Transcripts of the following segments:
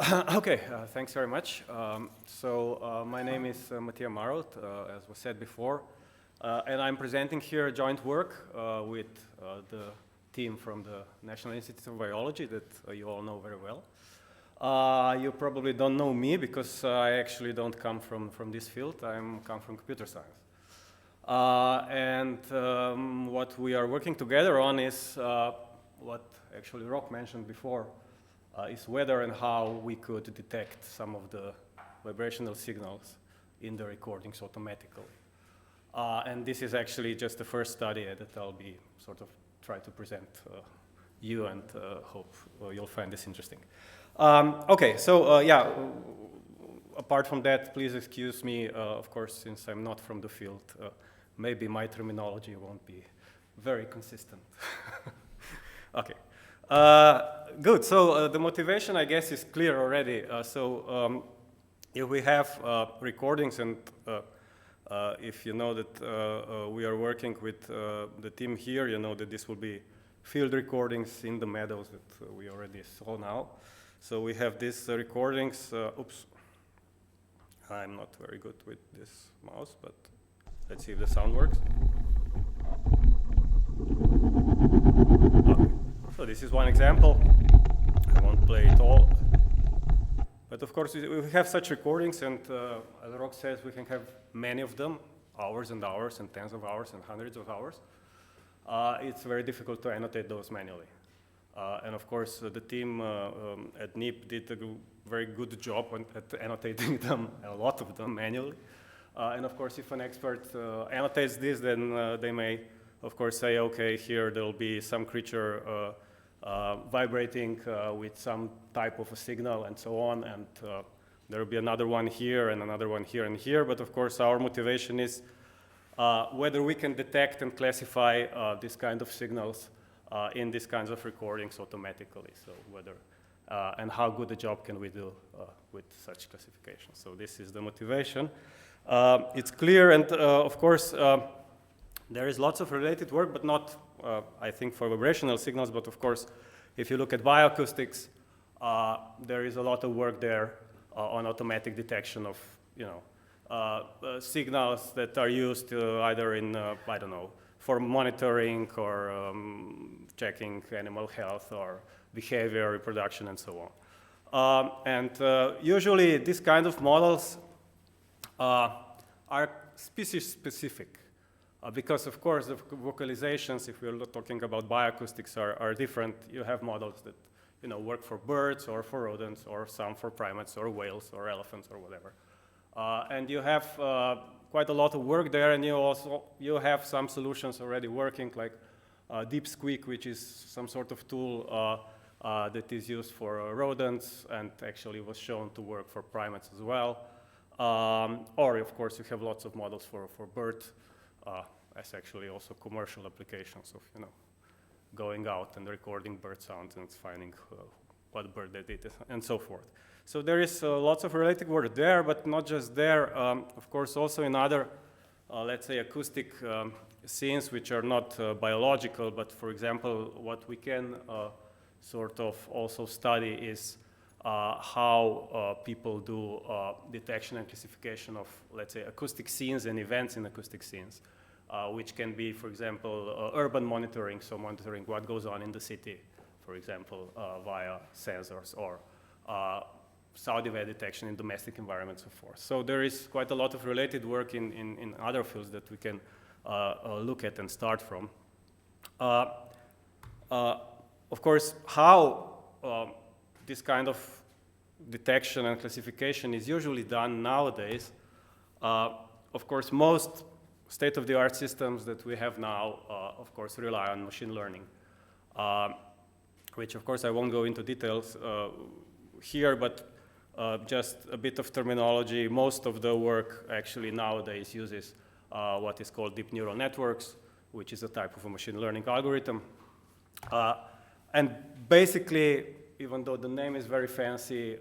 Okay, thanks very much. My name is Matija Marolt, as was said before, and I'm presenting here a joint work with the team from the National Institute of Biology that you all know very well. You probably don't know me because I actually don't come from this field. I come from computer science. What we are working together on is what actually Rock mentioned before, is whether and how we could detect some of the vibrational signals in the recordings automatically. And this is actually just the first study that I'll be sort of try to present you, and hope you'll find this interesting. Okay, so yeah, apart from that, please excuse me, of course, since I'm not from the field, maybe my terminology won't be very consistent. Okay. Good, so the motivation, I guess, is clear already. If we have recordings, and if you know that we are working with the team here, you know that this will be field recordings in the meadows that we already saw now. So we have these recordings. Oops, I'm not very good with this mouse, but let's see if the sound works. Okay. So this is one example. I won't play it all. But of course, we have such recordings, and as Rock says, we can have many of them, hours and hours, and tens of hours, and hundreds of hours. It's very difficult to annotate those manually. And of course, the team at NIP did a very good job at annotating them, a lot of them manually. And of course, if an expert annotates this, then they may, of course, say, okay, here there'll be some creature vibrating with some type of a signal and so on, and there will be another one here and another one here and here. But of course, our motivation is whether we can detect and classify this kind of signals in these kinds of recordings automatically. So whether and how good a job can we do with such classification. So this is the motivation. It's clear, and of course, there is lots of related work, but not, I think, for vibrational signals. But of course, if you look at bioacoustics, there is a lot of work there on automatic detection of, signals that are used either in, I don't know, for monitoring or checking animal health or behavior, reproduction, and so on. Usually, these kind of models are species-specific. Because, of course, the vocalizations, if we're talking about bioacoustics, are different. You have models that work for birds or for rodents or some for primates or whales or elephants or whatever. And you have quite a lot of work there, and you have some solutions already working, like Deep Squeak, which is some sort of tool that is used for rodents and actually was shown to work for primates as well. Or, of course, you have lots of models for birds. As actually also commercial applications of going out and recording bird sounds and finding what bird they did and so forth. So there is lots of related work there, but not just there. Of course, also in other, let's say, acoustic scenes which are not biological, but for example, what we can sort of also study is how people do detection and classification of, let's say, acoustic scenes and events in acoustic scenes, which can be, for example, urban monitoring, so monitoring what goes on in the city, for example, via sensors, or sound event detection in domestic environments, and so forth. So there is quite a lot of related work in other fields that we can look at and start from. Of course, how this kind of detection and classification is usually done nowadays. Of course, most state-of-the-art systems that we have now, of course, rely on machine learning, which, of course, I won't go into details here, but just a bit of terminology. Most of the work actually nowadays uses what is called deep neural networks, which is a type of a machine learning algorithm. And basically, even though the name is very fancy,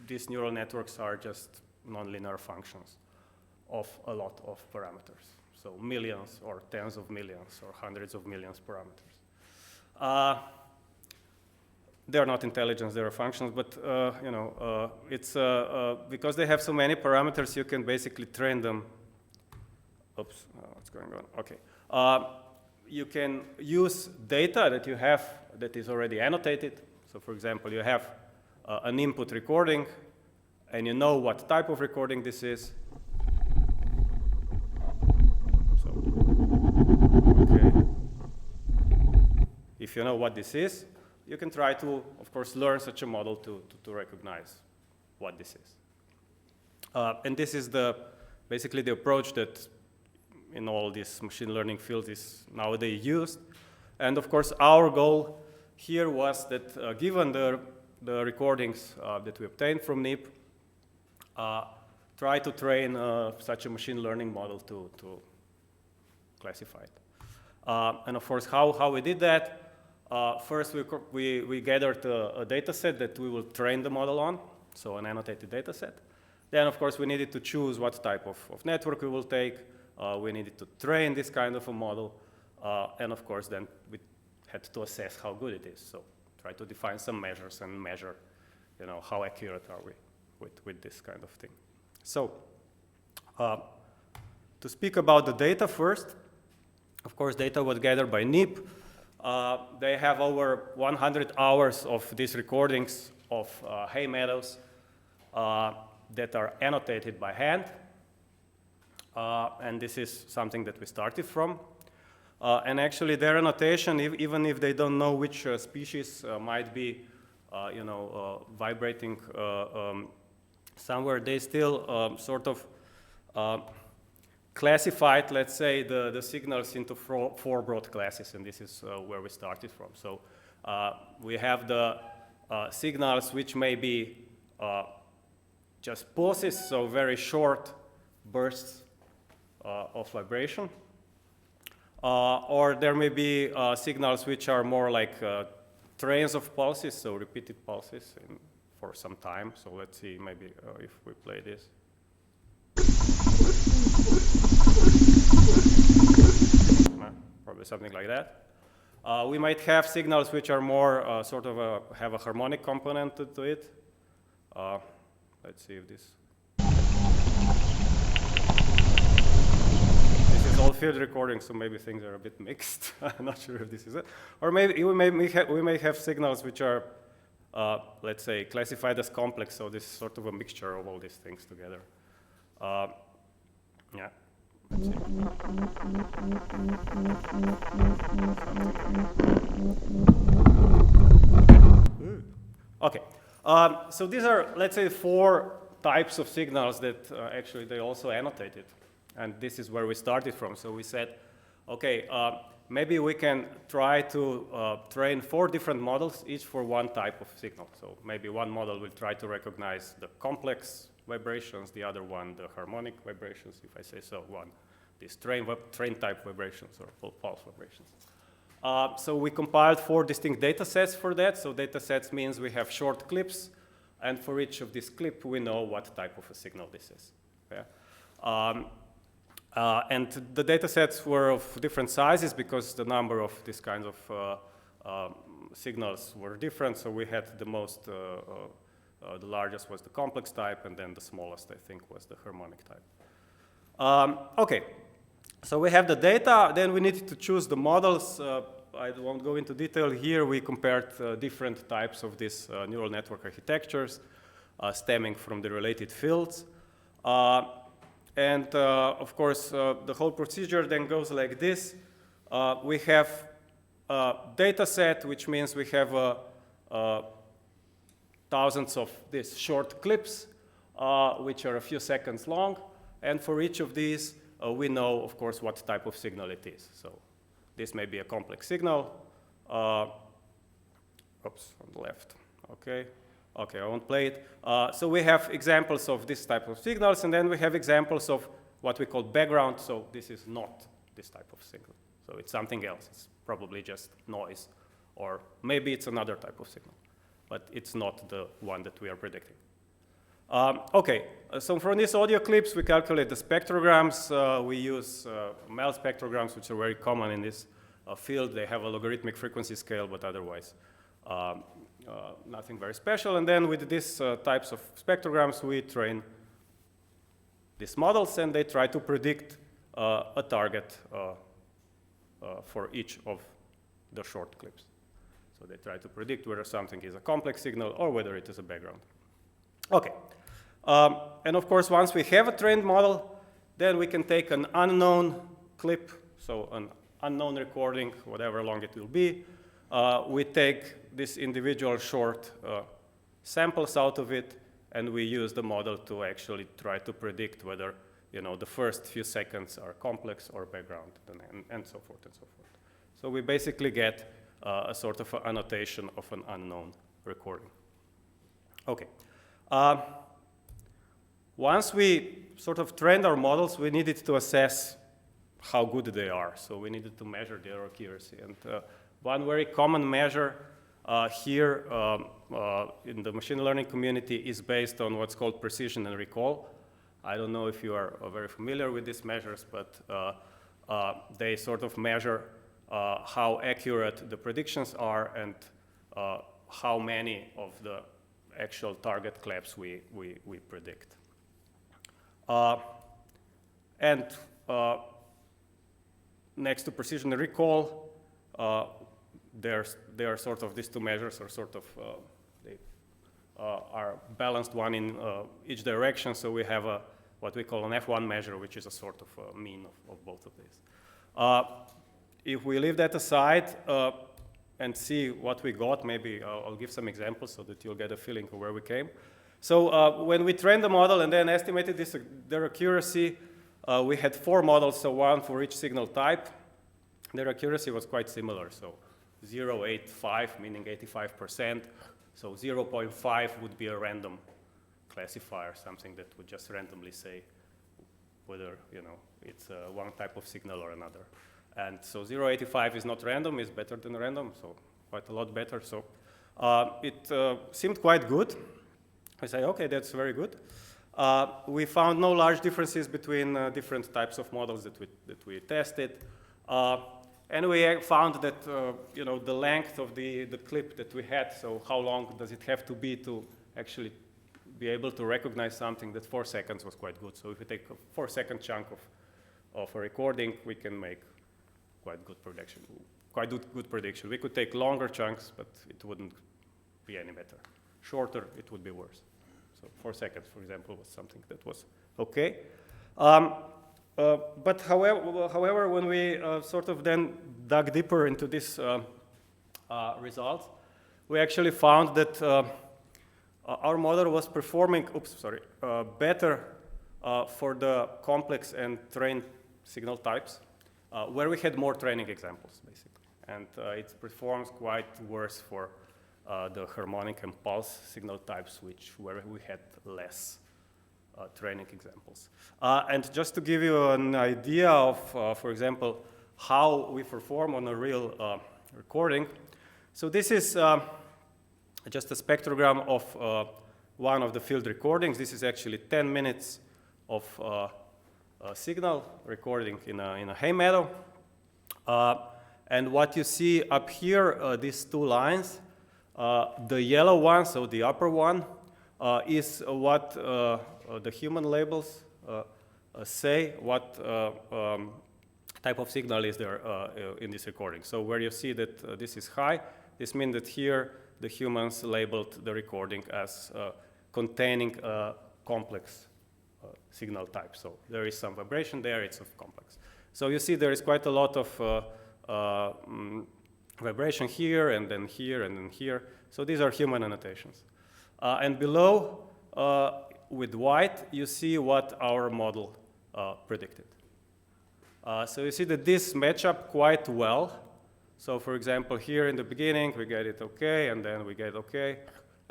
these neural networks are just nonlinear functions of a lot of parameters. So millions or tens of millions or hundreds of millions parameters. they're not intelligence, they are functions, but you know, it's because they have so many parameters, you can basically train them. Oops, what's going on? Okay. You can use data that you have that is already annotated. So for example, you have an input recording, and you know what type of recording this is. So, okay. If you know what this is, you can try to, of course, learn such a model to recognize what this is. And this is basically the approach that in all these machine learning fields is nowadays used. And of course, our goal here was that given the recordings that we obtained from NIP, try to train such a machine learning model to classify it. And of course, how we did that? First, we gathered a data set that we will train the model on, so an annotated data set. Then, of course, we needed to choose what type of network we will take. We needed to train this kind of a model. And of course, then we had to assess how good it is. So try to define some measures and measure, you know, how accurate are we with this kind of thing. So to speak about the data first, of course, data was gathered by NIP. They have over 100 hours of these recordings of hay meadows that are annotated by hand. And this is something that we started from. And actually, their annotation, even if they don't know which species might be, you know, vibrating somewhere, they still sort of classified, let's say, the signals into four broad classes, and this is where we started from. So we have the signals which may be just pulses, so very short bursts of vibration. Or there may be signals which are more like trains of pulses, so repeated pulses for some time. So let's see, maybe if we play this. Probably something like that. We might have signals which are more sort of have a harmonic component to it. Let's see if this. All field recordings, so maybe things are a bit mixed. I'm not sure if this is it. Or maybe we may have signals which are, let's say, classified as complex, so this is sort of a mixture of all these things together. Yeah. Let's see. Okay. So these are, let's say, 4 types of signals that actually they also annotated. And this is where we started from. So we said, okay, maybe we can try to train 4 different models, each for one type of signal. So maybe one model will try to recognize the complex vibrations, the other one the harmonic vibrations, if I say so, one these train type vibrations or pulse vibrations. So we compiled 4 distinct data sets for that. So data sets means we have short clips, and for each of these clips, we know what type of a signal this is. Okay? And the data sets were of different sizes because the number of these kinds of signals were different. So we had the most, the largest was the complex type, and then the smallest, I think, was the harmonic type. Okay, so we have the data. Then we needed to choose the models. I won't go into detail here. We compared different types of these neural network architectures stemming from the related fields. And of course, the whole procedure then goes like this. We have a data set, which means we have thousands of these short clips, which are a few seconds long. And for each of these, we know, of course, what type of signal it is. So this may be a complex signal. Oops, on the left. Okay. Okay, I won't play it. So we have examples of this type of signals, and then we have examples of what we call background. So this is not this type of signal. So it's something else. It's probably just noise, or maybe it's another type of signal, but it's not the one that we are predicting. Okay, so from these audio clips, we calculate the spectrograms. We use MEL spectrograms, which are very common in this field. They have a logarithmic frequency scale, but otherwise, nothing very special. And then with these types of spectrograms, we train these models, and they try to predict a target for each of the short clips. So they try to predict whether something is a complex signal or whether it is a background. Okay. And of course, once we have a trained model, then we can take an unknown clip, so an unknown recording, whatever long it will be. We take this individual short samples out of it, and we use the model to actually try to predict whether, you know, the first few seconds are complex or background, and so forth and so forth. So we basically get a sort of an annotation of an unknown recording. Okay. Once we sort of trained our models, we needed to assess how good they are. So we needed to measure their accuracy. And one very common measure here in the machine learning community is based on what's called precision and recall. I don't know if you are very familiar with these measures, but they sort of measure how accurate the predictions are and how many of the actual target claps we predict. And next to precision and recall, there are sort of these two measures are sort of they are balanced one in each direction. So we have what we call an F1 measure, which is a sort of a mean of both of these. If we leave that aside and see what we got, maybe I'll give some examples so that you'll get a feeling of where we came. So when we trained the model and then estimated their accuracy, we had 4 models, so one for each signal type. Their accuracy was quite similar, so 0.85, meaning 85%. So 0.5 would be a random classifier, something that would just randomly say whether, you know, it's one type of signal or another. And so 0.85 is not random, it's better than random, so quite a lot better. So it seemed quite good. I say, okay, that's very good. We found no large differences between different types of models that we tested. And we found that you know, the length of the clip that we had, so how long does it have to be to actually be able to recognize something, that 4 seconds was quite good. So if we take a 4-second chunk of a recording, we can make quite good prediction. We could take longer chunks, but it wouldn't be any better. Shorter, it would be worse. So 4 seconds, for example, was something that was okay. But however, when we sort of then dug deeper into this results, we actually found that our model was performing, better for the complex and trained signal types, where we had more training examples, basically. And it performs quite worse for the harmonic and pulse signal types, where we had less training examples. And just to give you an idea of, for example, how we perform on a real recording. So this is just a spectrogram of one of the field recordings. This is actually 10 minutes of signal recording in a hay meadow. And what you see up here, these 2 lines, the yellow one, so the upper one, is what the human labels say, what type of signal is there in this recording. So where you see that this is high, this means that here the humans labeled the recording as containing a complex signal type. So there is some vibration there, it's of complex. So you see there is quite a lot of vibration here, and then here, and then here. So these are human annotations. And below, with white, you see what our model predicted. So you see that this match up quite well. So for example, here in the beginning, we get it okay, and then we get okay,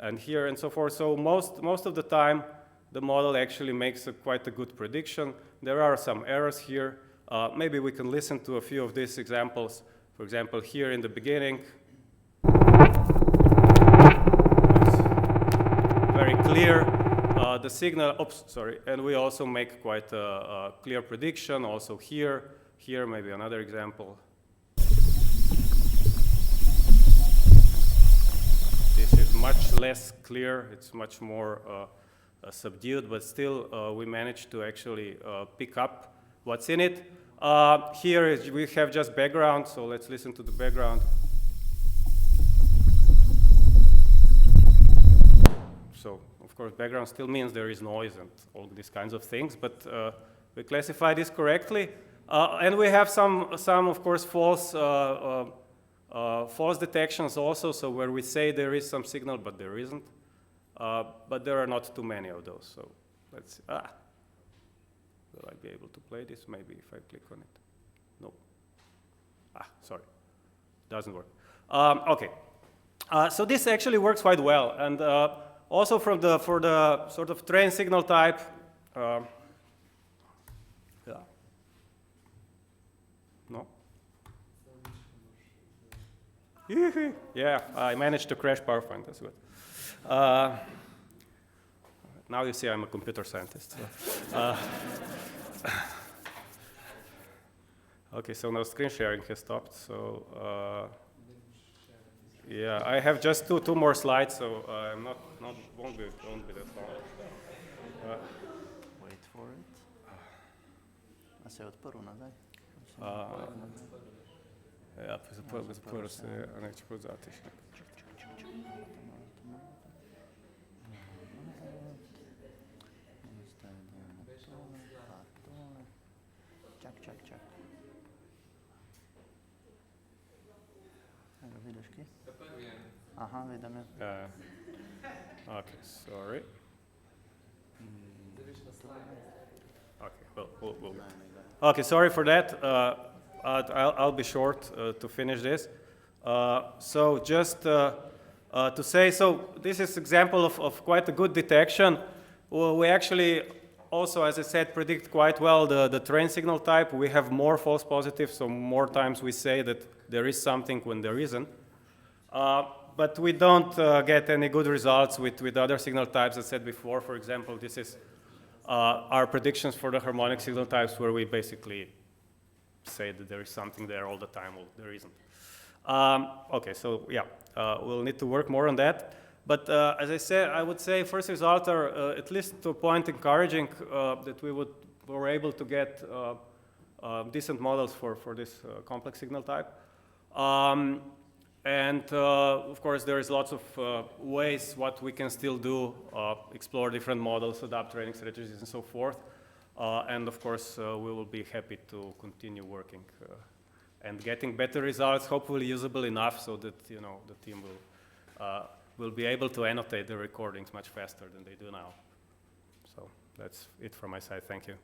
and here and so forth. So most of the time, the model actually makes quite a good prediction. There are some errors here. Maybe we can listen to a few of these examples. For example, here in the beginning, it's very clear. The signal, and we also make quite a clear prediction. Also here maybe another example. This is less clear, it's much more subdued, but still we managed to actually pick up what's in it. Here we have just background, so let's listen to the background. So, of course, background still means there is noise and all these kinds of things, but we classify this correctly. And we have some of course, false detections also, so where we say there is some signal, but there isn't. But there are not too many of those, so let's see. Will I be able to play this? Maybe if I click on it. No. Sorry. Doesn't work. Okay. So this actually works quite well. And also for the sort of train signal type, no? Yeah, I managed to crash PowerPoint, that's good. Now you see I'm a computer scientist. So. Okay, so now screen sharing has stopped. So yeah, I have just two more slides, so I'm won't be that long. Wait for it. A se otporu nazaj. Ja, zapravo se, a neće podzatiš. Čak. Evo vidiš ki? Aha, vidim je. Okay, sorry. Okay, well. Okay, sorry for that. I'll be short to finish this. So just to say, so this is example of quite a good detection. Well, we actually also, as I said, predict quite well the train signal type. We have more false positives, so more times we say that there is something when there isn't. But we don't get any good results with other signal types. I said before, for example, this is our predictions for the harmonic signal types, where we basically say that there is something there all the time. Well, there isn't. Okay, so yeah, we'll need to work more on that. But as I said, I would say first results are at least to a point encouraging that we were able to get decent models for this complex signal type. And of course, there is lots of ways what we can still do, explore different models, adapt training strategies, and so forth. And of course, we will be happy to continue working and getting better results, hopefully usable enough so that the team will be able to annotate the recordings much faster than they do now. So that's it from my side. Thank you.